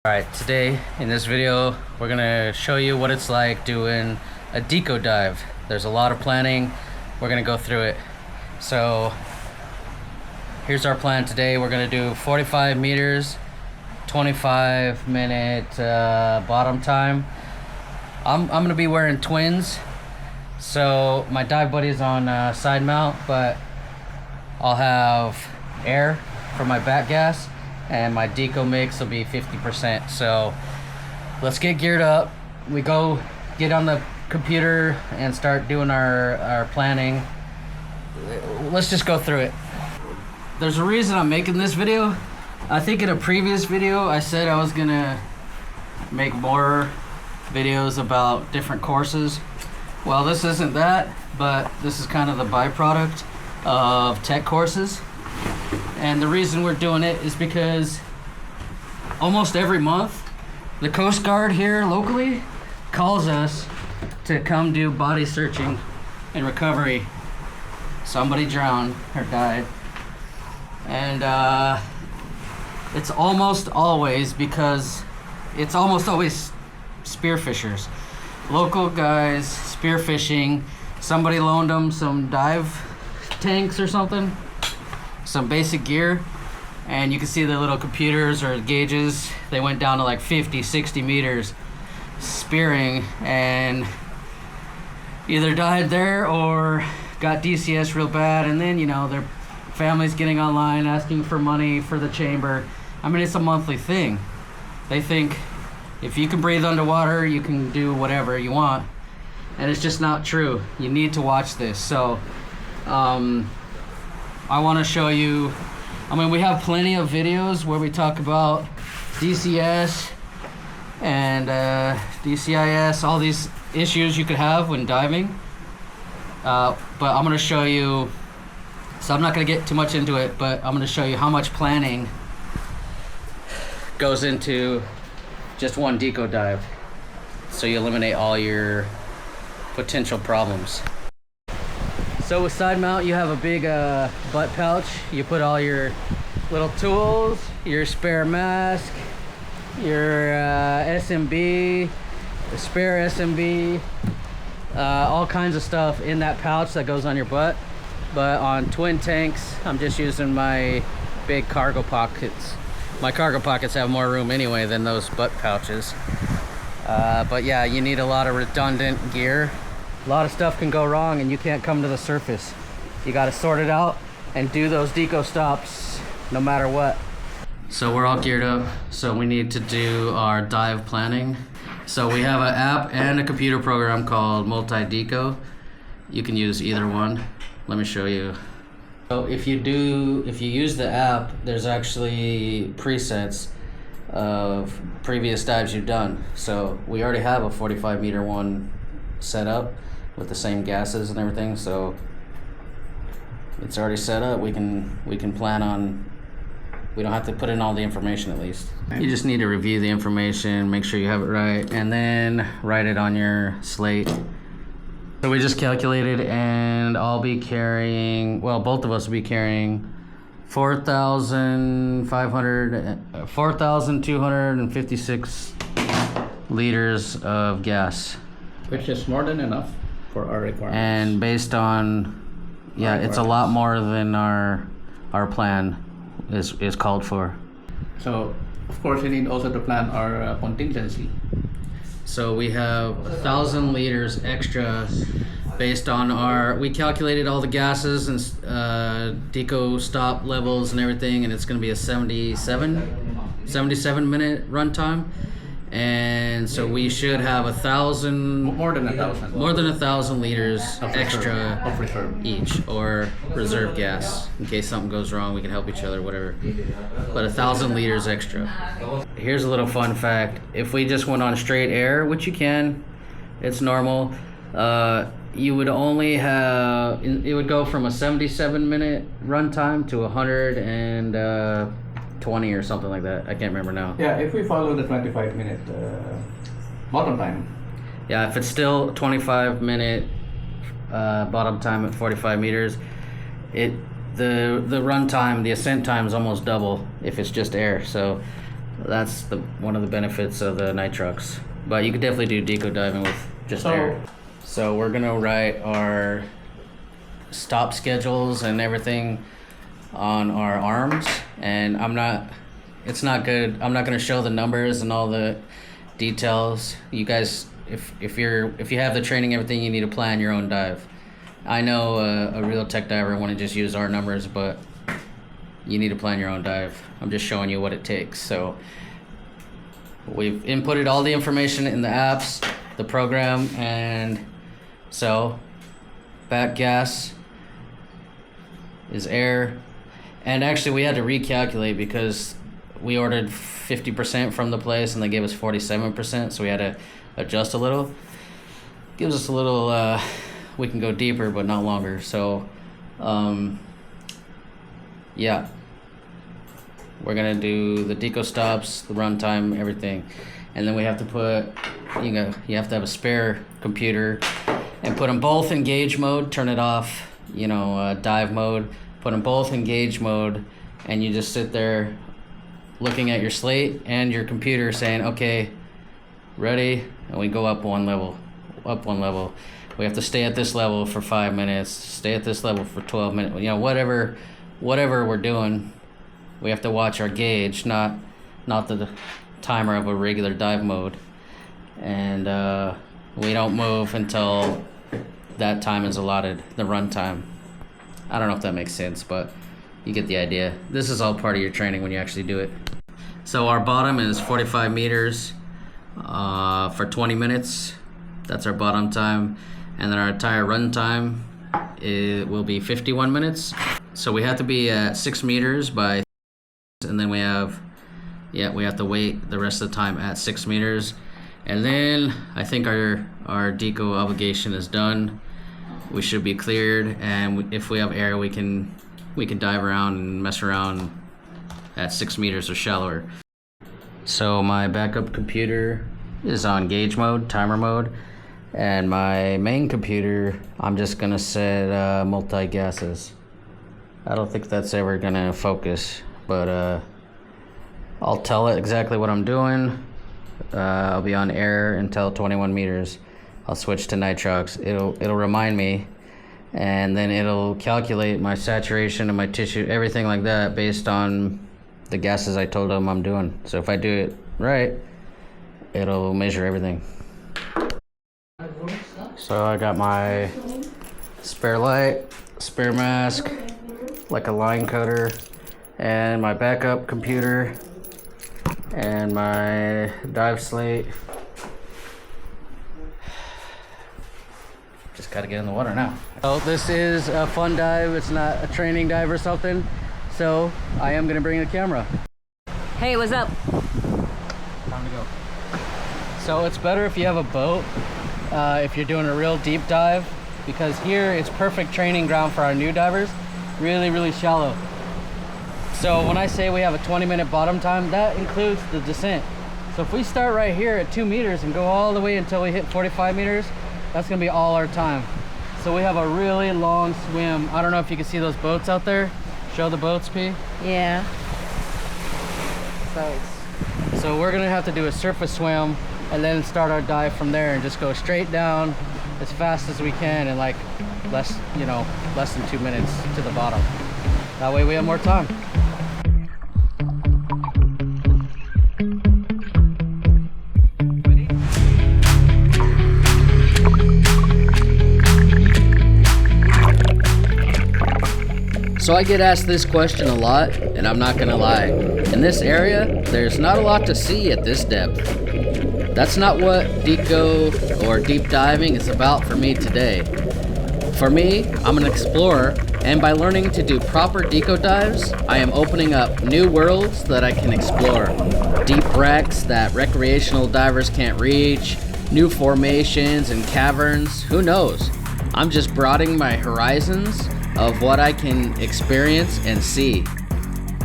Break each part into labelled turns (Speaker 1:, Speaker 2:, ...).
Speaker 1: Alright, today in this video we're gonna show you what it's like doing a Deco dive. There's a lot of planning. We're gonna go through it. So here's our plan today. We're gonna do 45 meters, 25-minute bottom time. I'm gonna be wearing twins. So my dive buddy's on side mount, but I'll have air for my back gas, and my Deco mix will be 50%. So let's get geared up. We go get on the computer and start doing our planning. Let's just go through it. There's a reason I'm making this video. I think in a previous video I said I was gonna make more videos about different courses. Well, this isn't that, but this is kind of the byproduct of tech courses. And the reason we're doing it is because almost every month the Coast Guard here locally calls us to come do body searching and recovery. Somebody drowned or died. And it's almost always spearfishers. Local guys spearfishing. Somebody loaned them some dive tanks or something, some basic gear, and you can see the little computers or gauges. They went down to like 50-60 meters spearing and either died there or got DCS real bad, and then, you know, their families getting online asking for money for the chamber. I mean, it's a monthly thing. They think if you can breathe underwater, you can do whatever you want, and it's just not true. You need to watch this. So I want to show you, I mean, we have plenty of videos where we talk about DCS and DCIS, all these issues you could have when diving. But I'm going to show you, so I'm not going to get too much into it, but I'm going to show you how much planning goes into just one Deco dive, so you eliminate all your potential problems. So with side mount, you have a big butt pouch. You put all your little tools, your spare mask, your SMB, the spare SMB, all kinds of stuff in that pouch that goes on your butt. But on twin tanks, I'm just using my big cargo pockets. My cargo pockets have more room anyway than those butt pouches. But yeah, you need a lot of redundant gear. A lot of stuff can go wrong and you can't come to the surface. You got to sort it out and do those Deco stops no matter what. So we're all geared up, so we need to do our dive planning. So we have an app and a computer program called Multi-Deco. You can use either one. Let me show you. So if you use the app, there's actually presets of previous dives you've done. So we already have a 45-meter one set up with the same gases and everything, so it's already set up. We can plan on, we don't have to put in all the information at least. You just need to review the information, make sure you have it right, and then write it on your slate. So we just calculated, and I'll be carrying, well, both of us will be carrying 4,256 liters of gas.
Speaker 2: Which is more than enough for our requirements.
Speaker 1: And based on, yeah, it's a lot more than our plan is called for.
Speaker 2: So, of course, we need also to plan our contingency.
Speaker 1: So we have 1,000 liters extra based on we calculated all the gases and Deco stop levels and everything, and it's going to be a 77-minute run time. And so we should have 1,000,
Speaker 2: More than
Speaker 1: 1,000 liters extra
Speaker 2: of reserve
Speaker 1: each, or reserve gas in case something goes wrong. We can help each other, whatever. But 1,000 liters extra. Here's a little fun fact: if we just went on straight air, which you can, it's normal. You would only have, it would go from a 77-minute run time to 120 or something like that. I can't remember now.
Speaker 2: Yeah, if we follow the 25-minute bottom time.
Speaker 1: Yeah, if it's still 25-minute bottom time at 45 meters, the run time, the ascent time is almost double if it's just air. So That's one of the benefits of the nitrox. But you could definitely do deco diving with just air. So we're gonna write our stop schedules and everything on our arms, and it's not good. I'm not gonna show the numbers and all the details. You guys, if you have the training, everything, you need to plan your own dive. I know a real tech diver want to just use our numbers, but you need to plan your own dive. I'm just showing you what it takes. So we've inputted all the information in the apps, the program, and so back gas is air. And actually we had to recalculate because we ordered 50% from the place and they gave us 47%, so we had to adjust a little. Gives us a little, we can go deeper but not longer. So yeah, we're gonna do the deco stops, the runtime, everything. And then we have to put, you have to have a spare computer and put them both in gauge mode, turn it off, dive mode, put them both in gauge mode, and you just sit there looking at your slate and your computer saying, okay, ready, and we go up one level. We have to stay at this level for 5 minutes, stay at this level for 12 minutes, whatever we're doing, we have to watch our gauge, not the timer of a regular dive mode. And we don't move until that time is allotted, the run time. I don't know if that makes sense, but you get the idea. This is all part of your training when you actually do it. So our bottom is 45 meters for 20 minutes. That's our bottom time. And then our entire run time, it will be 51 minutes. So we have to be at 6 meters by, and then we have to wait the rest of the time at 6 meters. And then I think our deco obligation is done. We should be cleared, and if we have air, we can dive around and mess around at 6 meters or shallower. So my backup computer is on gauge mode, timer mode, and my main computer, I'm just gonna set multi-gases. I don't think that's ever gonna focus, but I'll tell it exactly what I'm doing. I'll be on air until 21 meters. I'll switch to nitrox. It'll remind me, and then it'll calculate my saturation and my tissue, everything like that, based on the gases I told them I'm doing. So if I do it right, it'll measure everything. So I got my spare light, spare mask, like a line cutter, and my backup computer, and my dive slate. Just gotta get in the water now. So this is a fun dive. It's not a training dive or something. So I am gonna bring the camera.
Speaker 3: Hey, what's up?
Speaker 1: Time to go. So it's better if you have a boat, if you're doing a real deep dive, because here it's perfect training ground for our new divers. Really, really shallow. So when I say we have a 20-minute bottom time, that includes the descent. So if we start right here at 2 meters and go all the way until we hit 45 meters, that's gonna be all our time. So we have a really long swim. I don't know if you can see those boats out there. Show the boats, P.
Speaker 3: Yeah.
Speaker 1: So we're gonna have to do a surface swim and then start our dive from there and just go straight down as fast as we can in like less than 2 minutes to the bottom. That way we have more time. So I get asked this question a lot, and I'm not gonna lie. In this area, there's not a lot to see at this depth. That's not what deco or deep diving is about for me today. For me, I'm an explorer, and by learning to do proper deco dives, I am opening up new worlds that I can explore. Deep wrecks that recreational divers can't reach, new formations and caverns, who knows? I'm just broadening my horizons of what I can experience and see.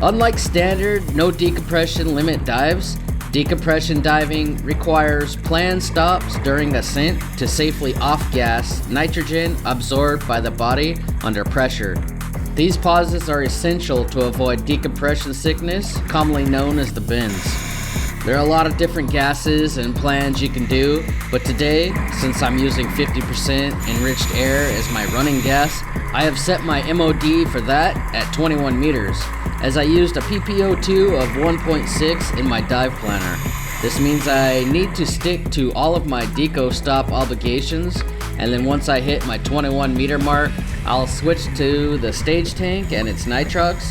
Speaker 1: Unlike standard no decompression limit dives, decompression diving requires planned stops during ascent to safely off-gas nitrogen absorbed by the body under pressure. These pauses are essential to avoid decompression sickness, commonly known as the bends. There are a lot of different gases and plans you can do, but today, since I'm using 50% enriched air as my running gas, I have set my MOD for that at 21 meters, as I used a PPO2 of 1.6 in my dive planner. This means I need to stick to all of my Deco stop obligations, and then once I hit my 21 meter mark, I'll switch to the stage tank and its nitrox,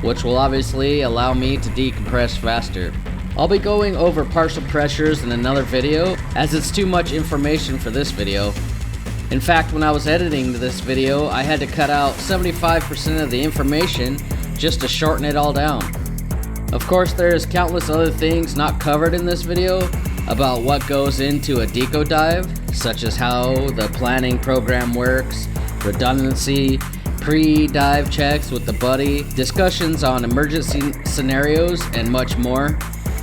Speaker 1: which will obviously allow me to decompress faster. I'll be going over partial pressures in another video, as it's too much information for this video. In fact, when I was editing this video, I had to cut out 75% of the information just to shorten it all down. Of course, there's countless other things not covered in this video about what goes into a Deco dive, such as how the planning program works, redundancy, pre-dive checks with the buddy, discussions on emergency scenarios, and much more.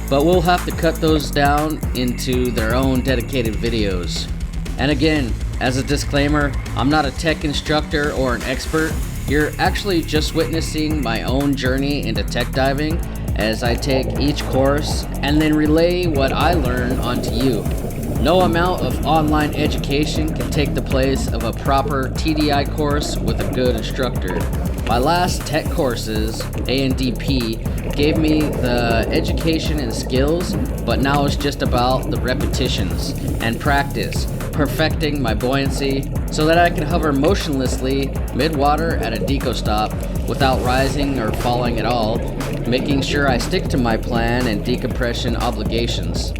Speaker 1: But we'll have to cut those down into their own dedicated videos. And again, as a disclaimer, I'm not a tech instructor or an expert. You're actually just witnessing my own journey into tech diving as I take each course and then relay what I learn onto you. No amount of online education can take the place of a proper TDI course with a good instructor. My last tech courses, A&DP, gave me the education and skills, but now it's just about the repetitions and practice, perfecting my buoyancy so that I can hover motionlessly mid-water at a Deco stop without rising or falling at all, making sure I stick to my plan and decompression obligations.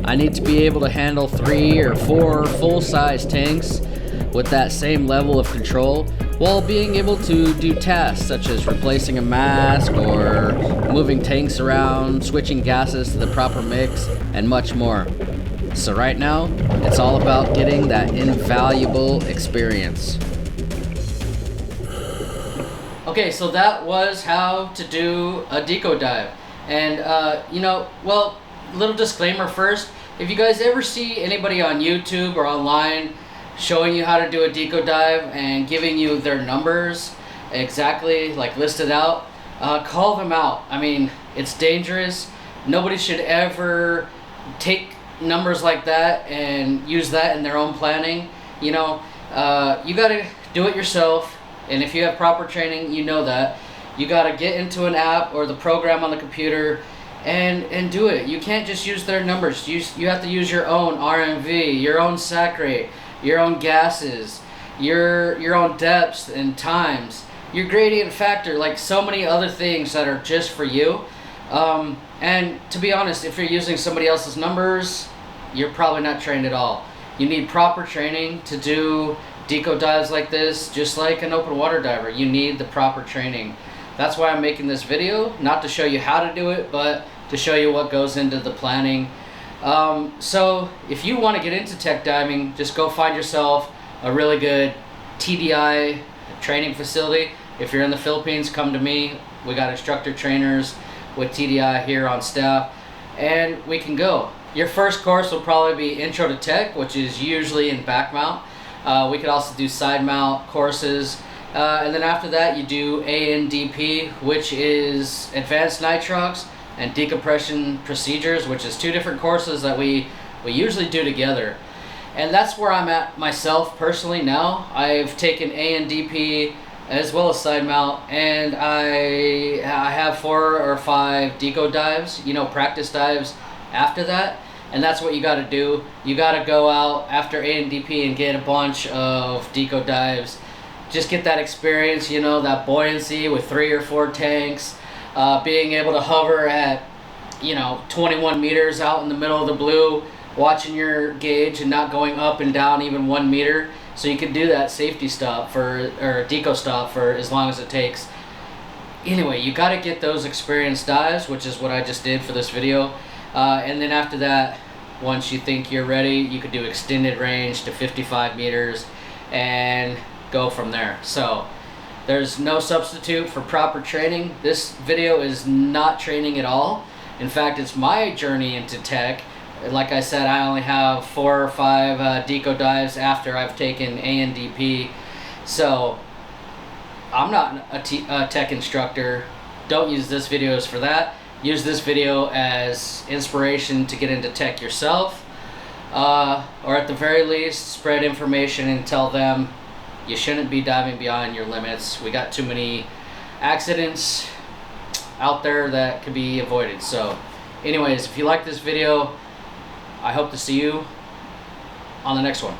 Speaker 1: I need to be able to handle 3 or 4 full-size tanks with that same level of control while being able to do tasks such as replacing a mask or moving tanks around, switching gases to the proper mix, and much more. So right now, it's all about getting that invaluable experience. Okay, so that was how to do a Deco dive. And little disclaimer first, if you guys ever see anybody on YouTube or online showing you how to do a Deco dive and giving you their numbers exactly like listed out, call them out. I mean, it's dangerous. Nobody should ever take numbers like that and use that in their own planning. You gotta do it yourself, and if you have proper training, you know that. You gotta get into an app or the program on the computer and do it. You can't just use their numbers. You have to use your own RMV, your own sac rate, your own gases, your own depths and times, your gradient factor, like so many other things that are just for you. And to be honest, if you're using somebody else's numbers, you're probably not trained at all. You need proper training to do Deco dives like this, just like an open water diver. You need the proper training. That's why I'm making this video, not to show you how to do it, but to show you what goes into the planning. So if you want to get into tech diving, just go find yourself a really good TDI training facility. If you're in the Philippines, come to me. We got instructor trainers with TDI here on staff, and we can go. Your first course will probably be Intro to Tech, which is usually in back mount. We could also do side mount courses. And then after that, you do A&DP, which is Advanced Nitrox and Decompression Procedures, which is 2 different courses that we usually do together. And that's where I'm at myself personally now. I've taken A&DP as well as side mount, and I have 4 or 5 Deco dives, practice dives after that. And that's what you got to do. You got to go out after A&DP and get a bunch of Deco dives. Just get that experience, that buoyancy with 3 or 4 tanks, being able to hover at, 21 meters out in the middle of the blue, watching your gauge and not going up and down even 1 meter. So you can do that safety stop or Deco stop for as long as it takes. Anyway, you got to get those experienced dives, which is what I just did for this video. And then after that, once you think you're ready, you could do extended range to 55 meters and go from there. So there's no substitute for proper training. This video is not training at all. In fact, it's my journey into tech. Like I said, I only have 4 or 5 Deco dives after I've taken A&DP. So I'm not a tech instructor. Don't use this videos for that. use this video as inspiration to get into tech yourself, or at the very least spread information and tell them you shouldn't be diving beyond your limits. We got too many accidents out there that could be avoided. So anyways, if you like this video, I hope to see you on the next one.